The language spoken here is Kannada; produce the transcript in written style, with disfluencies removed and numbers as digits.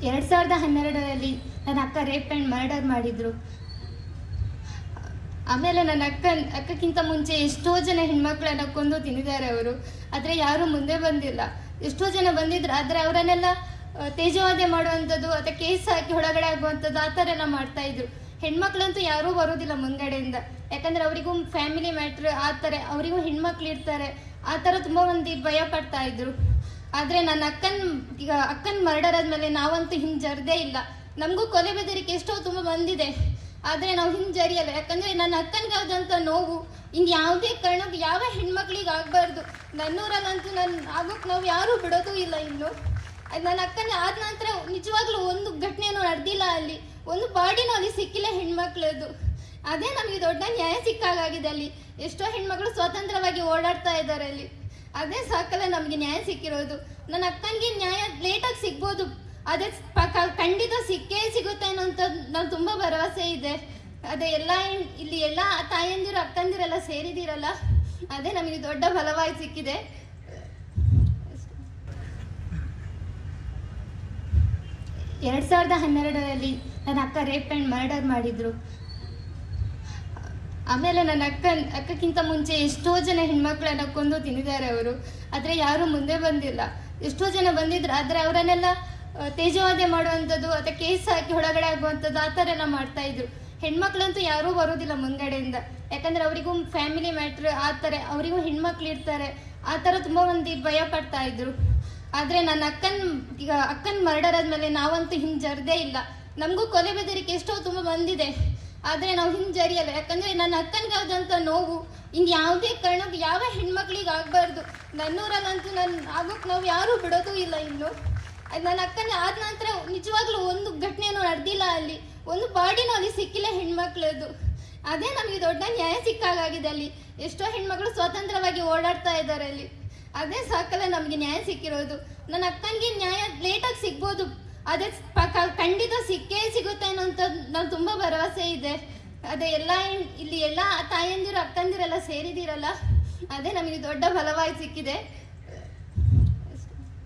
2012ರಲ್ಲಿ ನನ್ನ ಅಕ್ಕ ರೇಪ್ ಆ್ಯಂಡ್ ಮರ್ಡರ್ ಮಾಡಿದ್ರು. ಆಮೇಲೆ ನನ್ನ ಅಕ್ಕಕ್ಕಿಂತ ಮುಂಚೆ ಎಷ್ಟೋ ಜನ ಹೆಣ್ಮಕ್ಳನ್ನ ಕೊಂದು ತಿಂದಿದ್ದಾರೆ ಅವರು. ಆದರೆ ಯಾರೂ ಮುಂದೆ ಬಂದಿಲ್ಲ. ಎಷ್ಟೋ ಜನ ಬಂದಿದ್ರು, ಆದರೆ ಅವರನ್ನೆಲ್ಲ ತೇಜೋವಧೆ ಮಾಡುವಂಥದ್ದು ಅಥವಾ ಕೇಸ್ ಹಾಕಿ ಹೊರಗಡೆ ಆಗುವಂಥದ್ದು ಆ ಥರ ಎಲ್ಲ ಮಾಡ್ತಾಯಿದ್ರು. ಹೆಣ್ಮಕ್ಳಂತೂ ಯಾರೂ ಬರೋದಿಲ್ಲ ಮುಂದ್ಗಡೆಯಿಂದ, ಯಾಕಂದರೆ ಅವರಿಗೂ ಫ್ಯಾಮಿಲಿ ಮ್ಯಾಟ್ರ್ ಆ ಥರ, ಅವರಿಗೂ ಹೆಣ್ಮಕ್ಳು ಇರ್ತಾರೆ, ಆ ಥರ ತುಂಬ ಮಂದಿ ಭಯ ಪಡ್ತಾ ಇದ್ರು. ಆದರೆ ನನ್ನ ಅಕ್ಕನ ಮರ್ಡರ್ ಆದಮೇಲೆ ನಾವಂತೂ ಹಿಂಜರ್ದೇ ಇಲ್ಲ. ನಮಗೂ ಕೊಲೆ ಬೆದರಿಕೆ ಎಷ್ಟೋ ತುಂಬ ಬಂದಿದೆ, ಆದರೆ ನಾವು ಹಿಂಜರಿಯಲ್ಲ. ಯಾಕಂದರೆ ನನ್ನ ಅಕ್ಕನಿಗಾದಂಥ ನೋವು ಇನ್ನು ಯಾವುದೇ ಕಾರಣಕ್ಕೂ ಯಾವ ಹೆಣ್ಮಕ್ಳಿಗೆ ಆಗಬಾರ್ದು. ನನ್ನೂರಲ್ಲಂತೂ ಆಗೋಕ್ಕೆ ನಾವು ಯಾರೂ ಬಿಡೋದೂ ಇಲ್ಲ. ಇನ್ನು ನನ್ನ ಅಕ್ಕನ ಆದ ನಂತರ ನಿಜವಾಗ್ಲೂ ಒಂದು ಘಟನೆಯೂ ನಡೆದಿಲ್ಲ, ಅಲ್ಲಿ ಒಂದು ಬಾಡಿನೂ ಅಲ್ಲಿ ಸಿಕ್ಕಿಲ್ಲ ಹೆಣ್ಮಕ್ಳದ್ದು. ಅದೇ ನಮಗೆ ದೊಡ್ಡ ನ್ಯಾಯ ಸಿಕ್ಕಾಗಿದೆ. ಅಲ್ಲಿ ಎಷ್ಟೋ ಹೆಣ್ಮಕ್ಳು ಸ್ವತಂತ್ರವಾಗಿ ಓಡಾಡ್ತಾ ಇದ್ದಾರೆ ಅಲ್ಲಿ. ಅದೇ ಸಾಕಲ್ಲ ನಮಗೆ ನ್ಯಾಯ ಸಿಕ್ಕಿರೋದು. ನನ್ನ ಅಕ್ಕನಿಗೆ ನ್ಯಾಯ ಲೇಟಾಗಿ ಸಿಗ್ಬೋದು, ಅದೇ ಖಂಡಿತ ಸಿಕ್ಕೇ ಸಿಗುತ್ತೆ ಅನ್ನೋಂಥದ್ದು ನಾವು ತುಂಬ ಭರವಸೆ ಇದೆ. ಅದೇ ಇಲ್ಲಿ ಎಲ್ಲ ತಾಯಂದಿರು ಅಕ್ಕಂದಿರೆಲ್ಲ ಸೇರಿದಿರಲ್ಲ, ಅದೇ ನಮಗೆ ದೊಡ್ಡ ಬಲವಾಗಿ ಸಿಕ್ಕಿದೆ. 2012ರಲ್ಲಿ ನನ್ನ ಅಕ್ಕ ರೇಪ್ ಆ್ಯಂಡ್ ಮರ್ಡರ್ ಮಾಡಿದ್ರು. ಆಮೇಲೆ ನನ್ನ ಅಕ್ಕಕ್ಕಿಂತ ಮುಂಚೆ ಎಷ್ಟೋ ಜನ ಹೆಣ್ಮಕ್ಳನ್ನ ಕೊಂದು ತಿಂದಿದ್ದಾರೆ ಅವರು. ಆದರೆ ಯಾರೂ ಮುಂದೆ ಬಂದಿಲ್ಲ. ಎಷ್ಟೋ ಜನ ಬಂದಿದ್ರು, ಆದರೆ ಅವರನ್ನೆಲ್ಲ ತೇಜೋವಧೆ ಮಾಡುವಂಥದ್ದು ಅಥವಾ ಕೇಸ್ ಹಾಕಿ ಹೊರಗಡೆ ಆಗುವಂಥದ್ದು ಆ ಥರ ಎಲ್ಲ ಮಾಡ್ತಾಯಿದ್ರು. ಹೆಣ್ಮಕ್ಳಂತೂ ಯಾರೂ ಬರೋದಿಲ್ಲ ಮುಂದ್ಗಡೆಯಿಂದ, ಯಾಕಂದರೆ ಅವರಿಗೂ ಫ್ಯಾಮಿಲಿ ಮ್ಯಾಟ್ರ್ ಆ ಥರ, ಅವರಿಗೂ ಹೆಣ್ಮಕ್ಳು ಇರ್ತಾರೆ, ಆ ಥರ ತುಂಬ ಮಂದಿ ಭಯ ಪಡ್ತಾ ಇದ್ರು. ಆದರೆ ನನ್ನ ಅಕ್ಕನ ಮರ್ಡರ್ ಆದಮೇಲೆ ನಾವಂತೂ ಹಿಂಜರ್ದೇ ಇಲ್ಲ. ನಮಗೂ ಕೊಲೆ ಬೆದರಿಕೆ ಎಷ್ಟೋ ತುಂಬ ಬಂದಿದೆ, ಆದರೆ ನಾವು ಹಿಂಜರಿಯಲ್ಲ. ಯಾಕಂದರೆ ನನ್ನ ಅಕ್ಕನಿಗಾದಂಥ ನೋವು ಇನ್ನು ಯಾವುದೇ ಕಾರಣಕ್ಕೂ ಯಾವ ಹೆಣ್ಮಕ್ಳಿಗೆ ಆಗಬಾರ್ದು. ನನ್ನೂರಲ್ಲಂತೂ ಆಗೋಕ್ಕೆ ನಾವು ಯಾರೂ ಬಿಡೋದೂ ಇಲ್ಲ. ಇನ್ನು ನನ್ನ ಅಕ್ಕನ ಆದ ನಂತರ ನಿಜವಾಗ್ಲೂ ಒಂದು ಘಟನೆಯೂ ನಡೆದಿಲ್ಲ, ಅಲ್ಲಿ ಒಂದು ಬಾಡಿನೂ ಅಲ್ಲಿ ಸಿಕ್ಕಿಲ್ಲ ಹೆಣ್ಮಕ್ಳದ್ದು. ಅದೇ ನಮಗೆ ದೊಡ್ಡ ನ್ಯಾಯ ಸಿಕ್ಕಾಗಿದೆ. ಅಲ್ಲಿ ಎಷ್ಟೋ ಹೆಣ್ಮಕ್ಳು ಸ್ವತಂತ್ರವಾಗಿ ಓಡಾಡ್ತಾ ಇದ್ದಾರೆ ಅಲ್ಲಿ. ಅದೇ ಸಾಕಲ್ಲ ನಮಗೆ ನ್ಯಾಯ ಸಿಕ್ಕಿರೋದು. ನನ್ನ ಅಕ್ಕನಿಗೆ ನ್ಯಾಯ ಲೇಟಾಗಿ ಸಿಗ್ಬೋದು, ಅದೇ ಖಂಡಿತ ಸಿಕ್ಕೇ ಸಿಗುತ್ತೆ ಅನ್ನೋಂಥದ್ದು ನಾವು ತುಂಬ ಭರವಸೆ ಇದೆ. ಅದೇ ಇಲ್ಲಿ ಎಲ್ಲ ತಾಯಂದಿರು ಅಕ್ಕಂದಿರೆಲ್ಲ ಸೇರಿದಿರಲ್ಲ, ಅದೇ ನಮಗೆ ದೊಡ್ಡ ಬಲವಾಗಿ ಸಿಕ್ಕಿದೆ.